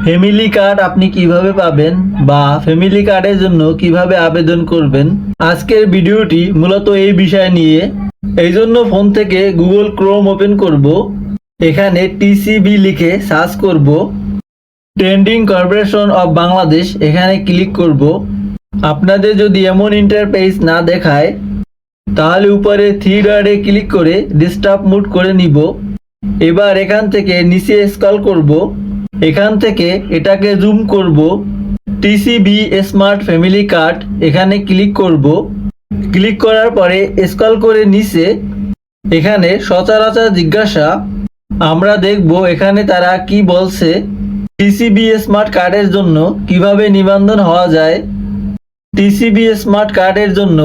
Family card আপনি কিভাবে পাবেন বা ফ্যামিলি কার্ডের জন্য কিভাবে আবেদন করবেন, আজকের ভিডিওটি মূলত এই বিষয় নিয়ে। এই জন্য ফোন থেকে গুগল ক্রোম ওপেন করব, এখানে টিসিবি লিখে সার্চ করব, ট্রেন্ডিং কর্পোরেশন অফ বাংলাদেশ এখানে ক্লিক করব। আপনাদের যদি এমন ইন্টারফেস না দেখায় তাহলে উপরে থ্রি ডটে ক্লিক করে ডেস্কটপ মুড করে নিব। এবার এখান থেকে নিচে স্ক্রল করব, এখান থেকে এটাকে জুম করব, টিসিবি স্মার্ট ফ্যামিলি কার্ড এখানে ক্লিক করব। ক্লিক করার পরে স্ক্রল করে নিচে এখানে সচরাচর জিজ্ঞাসা আমরা দেখব এখানে তারা কি বলছে। টিসিবি স্মার্ট কার্ডের জন্য কিভাবে নিবন্ধন হওয়া যায়। টিসিবি স্মার্ট কার্ডের জন্য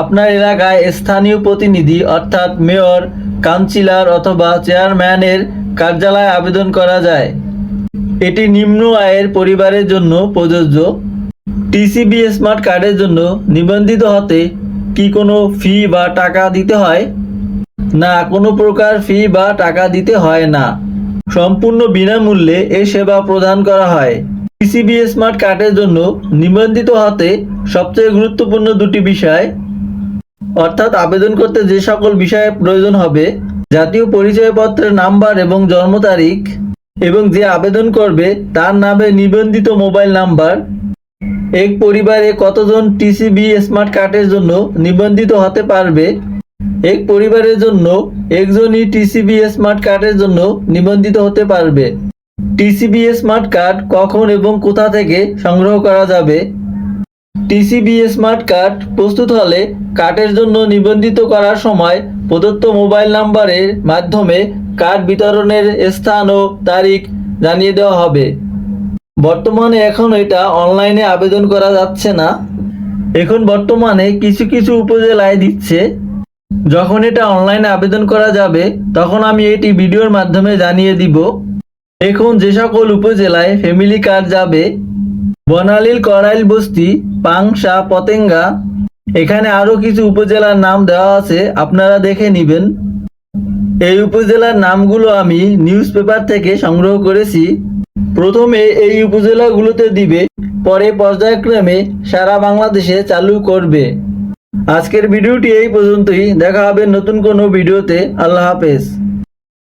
আপনার এলাকায় স্থানীয় প্রতিনিধি অর্থাৎ মেয়র, কাউন্সিলর অথবা চেয়ারম্যানের কার্যালয়ে আবেদন করা যায়। এটি নিম্ন আয়ের পরিবারের জন্য প্রযোজ্য। টিসিবি স্মার্ট কার্ডের জন্য নিবন্ধিত হতে কি কোনো ফি বা টাকা দিতে হয়? না, কোনো প্রকার ফি বা টাকা দিতে হয় না। সম্পূর্ণ বিনামূল্যে এই সেবা প্রদান করা হয়। টিসিবি স্মার্ট কার্ডের জন্য নিবন্ধিত হতে সবচেয়ে গুরুত্বপূর্ণ দুটি বিষয়, অর্থাৎ আবেদন করতে যে সকল বিষয়ের প্রয়োজন হবে: জাতীয় পরিচয়পত্রের নাম্বার এবং জন্ম তারিখ, এবং যে আবেদন করবে তার নামে নিবন্ধিত মোবাইল নাম্বার। এক পরিবারে কতজন টিসিবি স্মার্ট কার্ডের জন্য নিবন্ধিত হতে পারবে? এক পরিবারের জন্য একজনই টিসিবি স্মার্ট কার্ডের জন্য নিবন্ধিত হতে পারবে। টিসিবি স্মার্ট কার্ড কখন এবং কোথা থেকে সংগ্রহ করা যাবে? টিসিবি স্মার্ট কার্ড প্রস্তুত হলে কার্ডের জন্য নিবন্ধিত করার সময় প্রদত্ত মোবাইল নাম্বারের মাধ্যমে কার্ড বিতরণের স্থান ও তারিখ জানিয়ে দেওয়া হবে। বর্তমানে এখন এটা অনলাইনে আবেদন করা যাচ্ছে না। এখন বর্তমানে কিছু কিছু উপজেলায় দিচ্ছে। যখন এটা অনলাইনে আবেদন করা যাবে তখন আমি এটি ভিডিওর মাধ্যমে জানিয়ে দিব। এখন যে সকল উপজেলায় ফ্যামিলি কার্ড যাবে: বনালীল, কড়াইল বস্তি, পাংশা, পতেঙ্গা, এখানে আরো কিছু উপজেলার নাম দেওয়া আছে, আপনারা দেখে নেবেন। এই উপজেলার নামগুলো আমি নিউজ পেপার থেকে সংগ্রহ করেছি। প্রথমে এই উপজেলাগুলোতে দিবে, পরে পর্যায়ক্রমে সারা বাংলাদেশে চালু করবে। আজকের ভিডিওটি এই পর্যন্তই। দেখা হবে নতুন কোনো ভিডিওতে। আল্লাহ হাফেজ।